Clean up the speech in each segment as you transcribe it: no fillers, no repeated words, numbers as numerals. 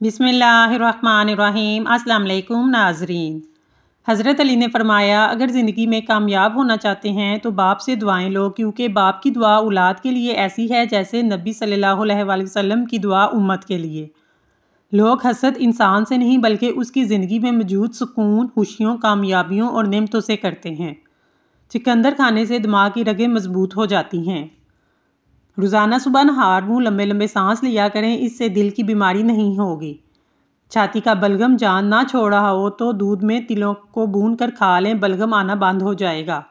बिस्मिल्लाहिर्रहमानिर्रहीम। अस्सलाम वालेकुम नाजरीन। हज़रत अली ने फरमाया, अगर ज़िंदगी में कामयाब होना चाहते हैं तो बाप से दुआएं लो, क्योंकि बाप की दुआ औलाद के लिए ऐसी है जैसे नबी सल्लल्लाहु अलैहि वसल्लम की दुआ उम्मत के लिए। लोग हसद इंसान से नहीं बल्कि उसकी ज़िंदगी में मौजूद सुकून, खुशियों, कामयाबियों और नेमतों से करते हैं। चिकंदर खाने से दिमाग की रगें मजबूत हो जाती हैं। रोज़ाना सुबह नहार मुँह लंबे लंबे सांस लिया करें, इससे दिल की बीमारी नहीं होगी। छाती का बलगम जान ना छोड़ रहा हो तो दूध में तिलों को भून कर खा लें, बलगम आना बंद हो जाएगा।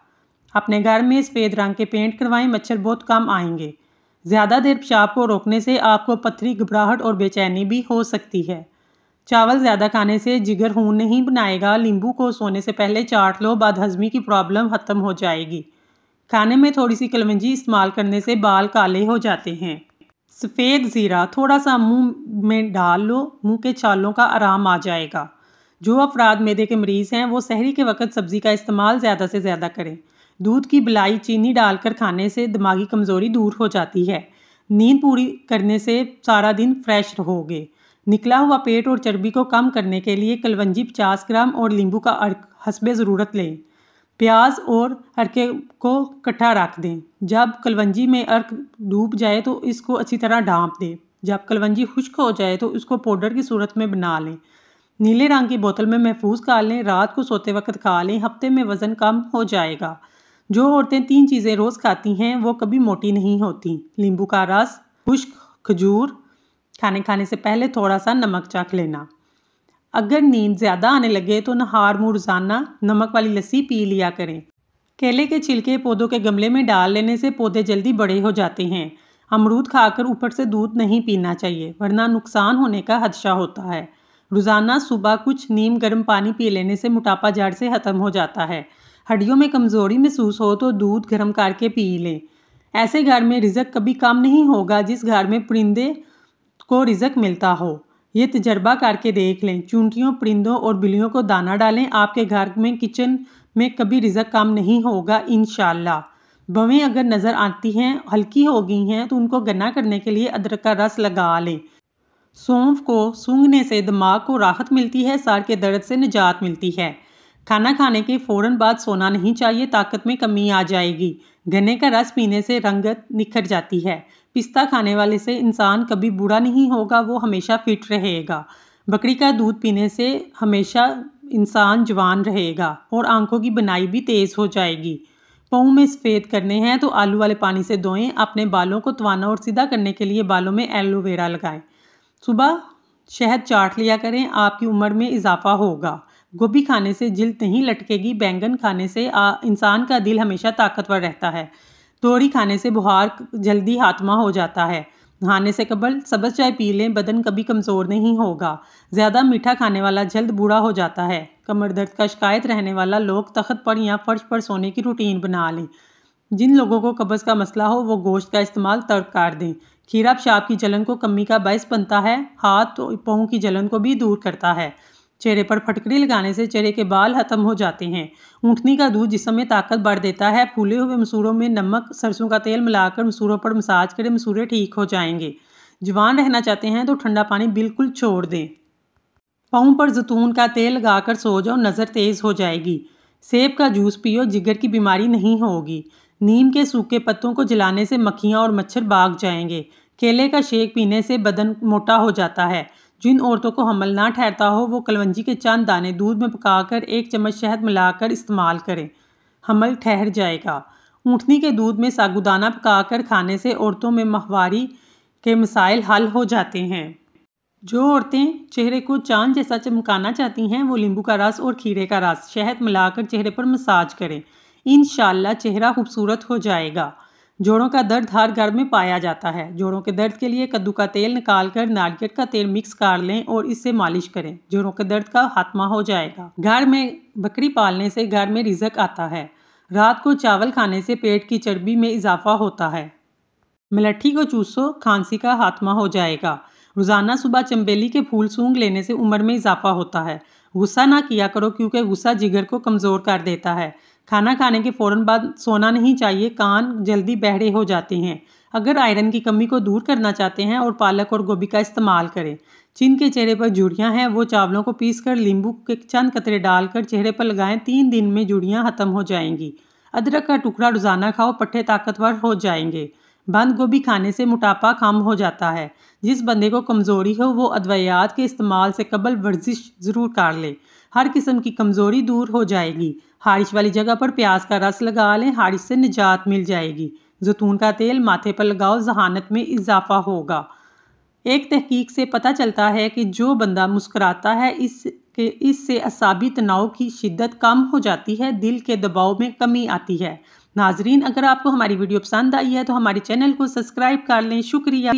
अपने घर में सफ़ेद रंग के पेंट करवाएं, मच्छर बहुत कम आएंगे। ज़्यादा देर पेशाब को रोकने से आपको पथरी, घबराहट और बेचैनी भी हो सकती है। चावल ज़्यादा खाने से जिगर खून नहीं बनाएगा। नींबू को सोने से पहले चाट लो, बदहज़मी की प्रॉब्लम ख़त्म हो जाएगी। खाने में थोड़ी सी कलवंजी इस्तेमाल करने से बाल काले हो जाते हैं। सफ़ेद ज़ीरा थोड़ा सा मुंह में डाल लो, मुंह के छालों का आराम आ जाएगा। जो अफराद मैदे के मरीज़ हैं वो सहरी के वक्त सब्ज़ी का इस्तेमाल ज़्यादा से ज़्यादा करें। दूध की बलाई चीनी डालकर खाने से दिमागी कमज़ोरी दूर हो जाती है। नींद पूरी करने से सारा दिन फ्रेश रहोगे। निकला हुआ पेट और चर्बी को कम करने के लिए कलवंजी 50 ग्राम और नींबू का अर्क हस्बे ज़रूरत लें। प्याज और अर्के को इकट्ठा रख दें। जब कलवंजी में अर्क डूब जाए तो इसको अच्छी तरह ढाँप दें। जब कलवंजी खुश्क हो जाए तो इसको पाउडर की सूरत में बना लें। नीले रंग की बोतल में महफूज कर लें। रात को सोते वक्त खा लें, हफ्ते में वज़न कम हो जाएगा। जो औरतें 3 चीज़ें रोज़ खाती हैं वो कभी मोटी नहीं होती। नींबू का रस, खुश्क खजूर, खाने से पहले थोड़ा सा नमक चख लेना। अगर नींद ज़्यादा आने लगे तो नहार मुँह रोज़ाना नमक वाली लस्सी पी लिया करें। केले के छिलके पौधों के गमले में डाल लेने से पौधे जल्दी बड़े हो जाते हैं। अमरूद खाकर ऊपर से दूध नहीं पीना चाहिए, वरना नुकसान होने का खदशा होता है। रोज़ाना सुबह कुछ नीम गर्म पानी पी लेने से मोटापा जड़ से ख़त्म हो जाता है। हड्डियों में कमज़ोरी महसूस हो तो दूध गर्म करके पी लें। ऐसे घर में रिज़्क कभी कम नहीं होगा जिस घर में परिंदे को रिज़्क मिलता हो। ये तजर्बा करके देख लें। चूंटियों, परिंदों और बिल्लियों को दाना डालें। आपके घर में किचन में कभी रिज़्क कम नहीं होगा इंशाल्लाह। बवें अगर नज़र आती हैं, हल्की हो गई हैं तो उनको गन्ना करने के लिए अदरक का रस लगा लें। सौंफ को सूंघने से दिमाग को राहत मिलती है, सर के दर्द से निजात मिलती है। खाना खाने के फ़ौरन बाद सोना नहीं चाहिए, ताकत में कमी आ जाएगी। गन्ने का रस पीने से रंगत निखर जाती है। पिस्ता खाने वाले से इंसान कभी बूढ़ा नहीं होगा, वो हमेशा फिट रहेगा। बकरी का दूध पीने से हमेशा इंसान जवान रहेगा और आंखों की बनाई भी तेज़ हो जाएगी। पाँव में सफ़ेद करने हैं तो आलू वाले पानी से धोएं। अपने बालों को तवाना और सीधा करने के लिए बालों में एलोवेरा लगाएं। सुबह शहद चाट लिया करें, आपकी उम्र में इजाफा होगा। गोभी खाने से जिल्द नहीं लटकेगी। बैंगन खाने से इंसान का दिल हमेशा ताकतवर रहता है। तोरी खाने से बुखार जल्दी खात्मा हो जाता है। नहाने से कबल सब्ज़ चाय पी लें, बदन कभी कमज़ोर नहीं होगा। ज़्यादा मीठा खाने वाला जल्द बूढ़ा हो जाता है। कमर दर्द का शिकायत रहने वाला लोग तख्त पर या फर्श पर सोने की रूटीन बना लें। जिन लोगों को कब्ज़ का मसला हो वो गोश्त का इस्तेमाल तर्क कर दें। खीरा पेशाब की जलन को कमी का बायस बनता है। हाथ और पाँव की जलन को भी दूर करता है। चेहरे पर फटकरी लगाने से चेहरे के बाल खत्म हो जाते हैं। ऊँटनी का दूध जिस्म में ताकत बढ़ देता है। फूले हुए मसूरों में नमक, सरसों का तेल मिलाकर मसूरों पर मसाज करें, मसूरे ठीक हो जाएंगे। जवान रहना चाहते हैं तो ठंडा पानी बिल्कुल छोड़ दें। पाँव पर जैतून का तेल लगाकर सो जाओ, नज़र तेज़ हो जाएगी। सेब का जूस पियो, जिगर की बीमारी नहीं होगी। नीम के सूखे पत्तों को जलाने से मक्खियाँ और मच्छर भाग जाएंगे। केले का शेक पीने से बदन मोटा हो जाता है। जिन औरतों को हमल ना ठहरता हो वो कलवंजी के चंद दाने दूध में पकाकर 1 चम्मच शहद मिलाकर इस्तेमाल करें, हमल ठहर जाएगा। ऊँटनी के दूध में साबूदाना पकाकर खाने से औरतों में माहवारी के मसाइल हल हो जाते हैं। जो औरतें चेहरे को चांद जैसा चमकाना चाहती हैं वो नींबू का रस और खीरे का रस शहद मिलाकर चेहरे पर मसाज करें। इंशाल्लाह चेहरा खूबसूरत हो जाएगा। जोड़ों का दर्द हर घर में पाया जाता है। जोड़ों के दर्द के लिए कद्दू का तेल निकालकर नारियल का तेल मिक्स कर लें और इससे मालिश करें। जोड़ों के दर्द का खात्मा हो जाएगा। घर में बकरी पालने से घर में रिज़्क आता है। रात को चावल खाने से पेट की चर्बी में इजाफा होता है। मलट्ठी को चूसो, खांसी का खात्मा हो जाएगा। रोज़ाना सुबह चंबेली के फूल सूंघ लेने से उम्र में इजाफा होता है। गुस्सा ना किया करो क्योंकि गुस्सा जिगर को कमज़ोर कर देता है। खाना खाने के फ़ौरन बाद सोना नहीं चाहिए, कान जल्दी बहरे हो जाते हैं। अगर आयरन की कमी को दूर करना चाहते हैं और पालक और गोभी का इस्तेमाल करें। जिनके चेहरे पर झुर्रियाँ हैं वो चावलों को पीसकर नींबू के चंद कतरे डालकर चेहरे पर लगाएं, 3 दिन में झुर्रियाँ खत्म हो जाएंगी। अदरक का टुकड़ा रोजाना खाओ, पट्टे ताकतवर हो जाएंगे। बंद गोभी खाने से मोटापा कम हो जाता है। जिस बंदे को कमज़ोरी हो वो अद्वियात के इस्तेमाल से कबल वर्जिश ज़रूर कर ले, हर किस्म की कमज़ोरी दूर हो जाएगी। हारिश वाली जगह पर प्याज का रस लगा लें, हारिश से निजात मिल जाएगी। जैतून का तेल माथे पर लगाओ, जहानत में इजाफा होगा। एक तहकीक से पता चलता है कि जो बंदा मुस्कुराता है इससे असाबी तनाव की शिद्दत कम हो जाती है, दिल के दबाव में कमी आती है। नाजरीन, अगर आपको हमारी वीडियो पसंद आई है तो हमारे चैनल को सब्सक्राइब कर लें। शुक्रिया।